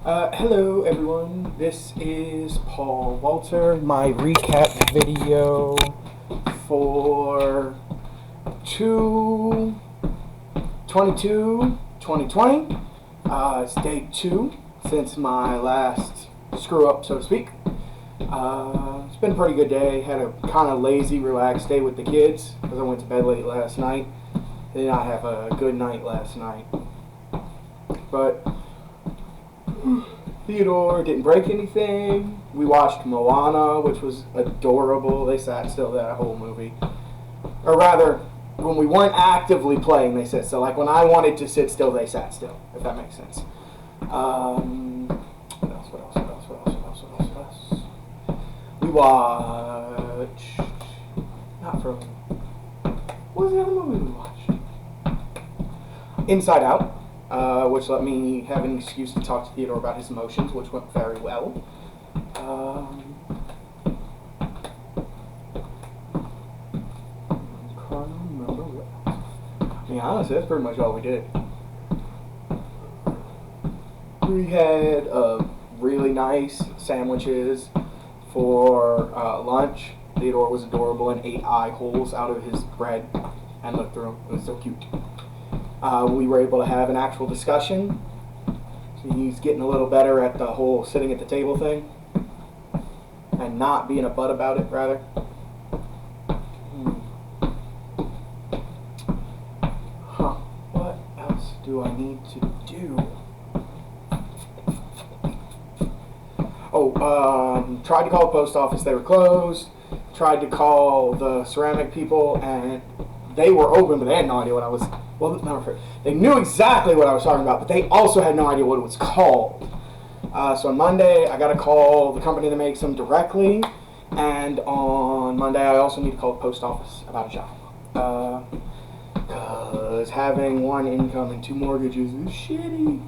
Hello everyone, this is Paul Walter, my recap video for 2/22/2020. It's day 2 since my last screw up, so to speak. It's been a pretty good day. Had a kind of lazy, relaxed day with the kids because I went to bed late last night. Did not have a good night last night. But Theodore didn't break anything. We watched Moana, which was adorable. They sat still that whole movie. Or rather, when we weren't actively playing, they sat still. Like when I wanted to sit still, they sat still, if that makes sense. What else? We watched... Not Frozen. What was the other movie we watched? Inside Out. Which let me have an excuse to talk to Theodore about his emotions, which went very well. I'm trying to remember what. I mean, honestly, that's pretty much all we did. We had really nice sandwiches for lunch. Theodore was adorable and ate eye holes out of his bread and looked through them. It was so cute. We were able to have an actual discussion. So he's getting a little better at the whole sitting at the table thing and not being a butt about it, rather. What else do I need to do? Tried to call the post office. They were closed. Tried to call the ceramic people, and they were open, but they had no idea what I was... Well, they knew exactly what I was talking about, but they also had no idea what it was called. So on Monday, I got to call the company that makes them directly, and on Monday, I also need to call the post office about a job. Because having one income and 2 mortgages is shitty.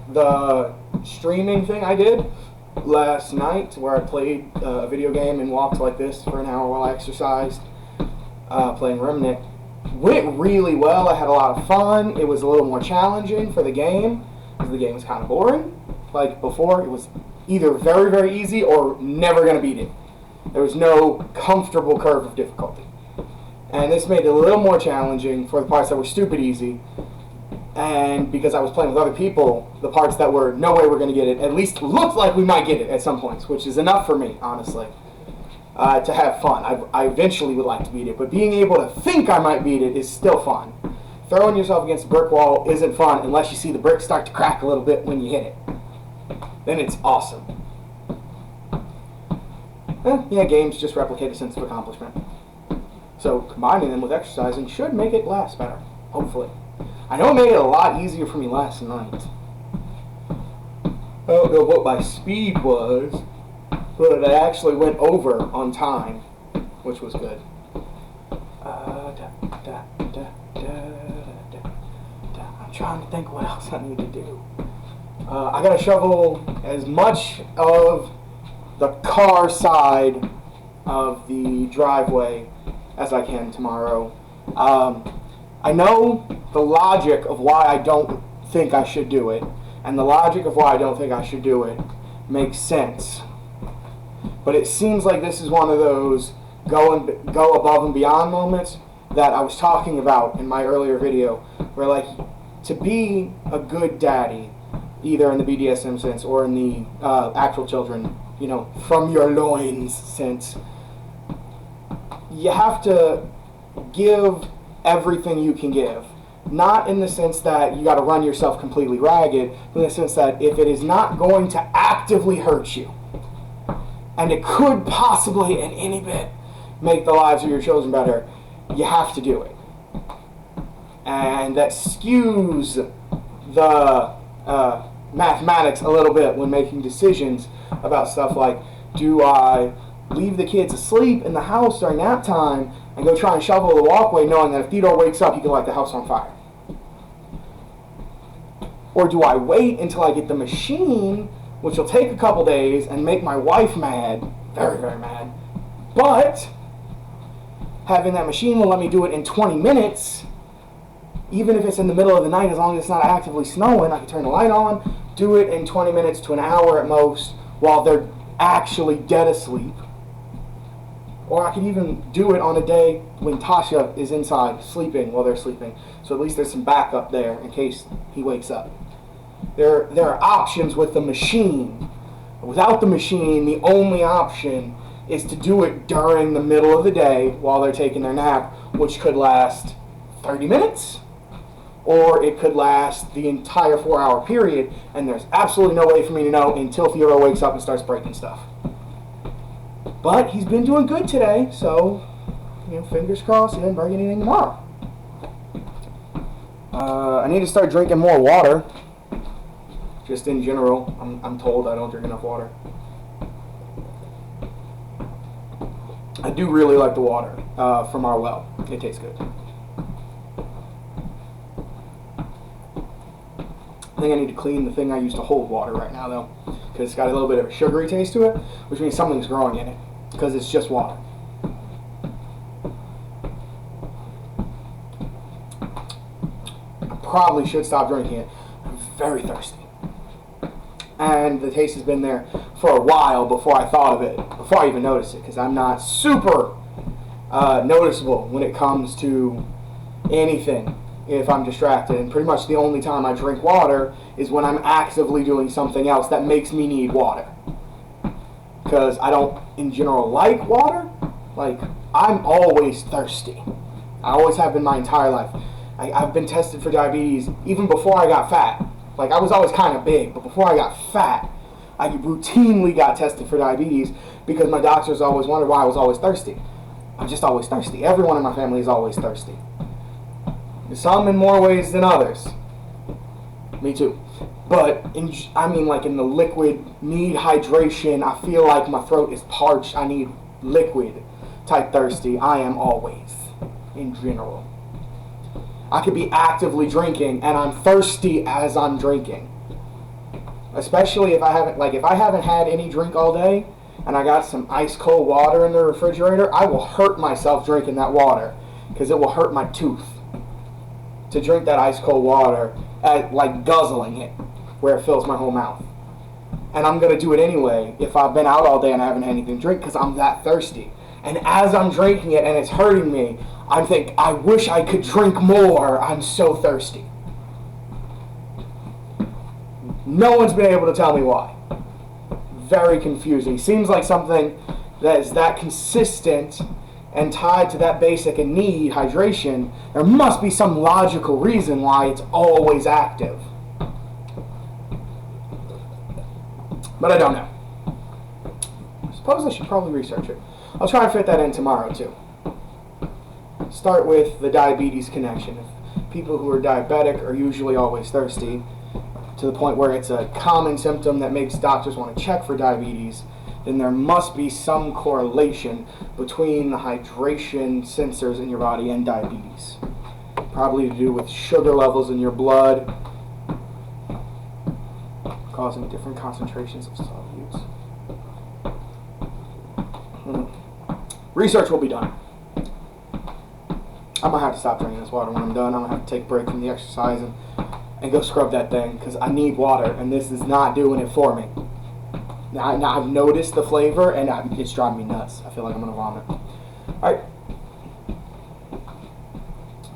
The streaming thing I did last night, where I played a video game and walked like this for an hour while I exercised, playing Remnant, went really well. I had a lot of fun. It was a little more challenging for the game because the game was kind of boring. Like before, it was either very, very easy or never going to beat it. There was no comfortable curve of difficulty. And this made it a little more challenging for the parts that were stupid easy. And because I was playing with other people, the parts that were no way we're going to get it at least looked like we might get it at some points, which is enough for me, honestly. To have fun. I eventually would like to beat it, but being able to think I might beat it is still fun. Throwing yourself against a brick wall isn't fun unless you see the brick start to crack a little bit when you hit it. Then it's awesome. Yeah, games just replicate a sense of accomplishment. So combining them with exercising should make it last better, hopefully. I know it made it a lot easier for me last night. I don't know what my speed was, but I actually went over on time, which was good. I'm trying to think what else I need to do. I gotta shovel as much of the car side of the driveway as I can tomorrow. I know the logic of why I don't think I should do it, and the logic of why I don't think I should do it makes sense. But it seems like this is one of those go above and beyond moments that I was talking about in my earlier video, where like to be a good daddy, either in the BDSM sense or in the actual children, you know, from your loins sense, you have to give everything you can give. Not in the sense that you got to run yourself completely ragged, but in the sense that if it is not going to actively hurt you, and it could possibly in any bit make the lives of your children better, you have to do it. And that skews the mathematics a little bit when making decisions about stuff like, do I leave the kids asleep in the house during nap time and go try and shovel the walkway knowing that if Theodore wakes up he can light the house on fire? Or do I wait until I get the machine, which will take a couple days and make my wife mad, very, very mad, but having that machine will let me do it in 20 minutes even if it's in the middle of the night, as long as it's not actively snowing, I can turn the light on, do it in 20 minutes to an hour at most while they're actually dead asleep. Or I could even do it on a day when Tasha is inside sleeping while they're sleeping. So at least there's some backup there in case he wakes up. There are options with the machine. Without the machine, the only option is to do it during the middle of the day while they're taking their nap, which could last 30 minutes, or it could last the entire 4-hour period, and there's absolutely no way for me to know until Theodore wakes up and starts breaking stuff. But he's been doing good today, so fingers crossed he didn't break anything tomorrow. I need to start drinking more water. Just in general, I'm told I don't drink enough water. I do really like the water from our well. It tastes good. I think I need to clean the thing I use to hold water right now, though, because it's got a little bit of a sugary taste to it, which means something's growing in it, because it's just water. I probably should stop drinking it. I'm very thirsty. And the taste has been there for a while before I thought of it, before I even noticed it, because I'm not super noticeable when it comes to anything if I'm distracted. And pretty much the only time I drink water is when I'm actively doing something else that makes me need water. Because I don't, in general, like water. Like, I'm always thirsty. I always have been my entire life. I've been tested for diabetes even before I got fat. Like, I was always kind of big, but before I got fat, I routinely got tested for diabetes because my doctors always wondered why I was always thirsty. I'm just always thirsty. Everyone in my family is always thirsty. Some in more ways than others. Me too. But, in the liquid, need hydration, I feel like my throat is parched, I need liquid type thirsty. I am always, in general. I could be actively drinking and I'm thirsty as I'm drinking. Especially if I haven't had any drink all day and I got some ice cold water in the refrigerator, I will hurt myself drinking that water because it will hurt my tooth to drink that ice cold water like guzzling it where it fills my whole mouth. And I'm going to do it anyway if I've been out all day and I haven't had anything to drink because I'm that thirsty. And as I'm drinking it and it's hurting me, I think, I wish I could drink more. I'm so thirsty. No one's been able to tell me why. Very confusing. Seems like something that is that consistent and tied to that basic and need, hydration. There must be some logical reason why it's always active. But I don't know. I suppose I should probably research it. I'll try and fit that in tomorrow too. Start with the diabetes connection. If people who are diabetic are usually always thirsty, to the point where it's a common symptom that makes doctors want to check for diabetes, then there must be some correlation between the hydration sensors in your body and diabetes. Probably to do with sugar levels in your blood, causing different concentrations of solutes. Research will be done. I'm going to have to stop drinking this water when I'm done. I'm going to have to take a break from the exercise and go scrub that thing because I need water and this is not doing it for me. Now I've noticed the flavor and it's driving me nuts. I feel like I'm going to vomit. Alright.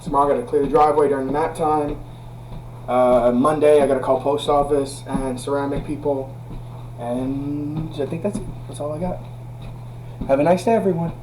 Tomorrow I got to clear the driveway during the nap time. Monday I got to call post office and ceramic people. And I think that's it. That's all I got. Have a nice day, everyone.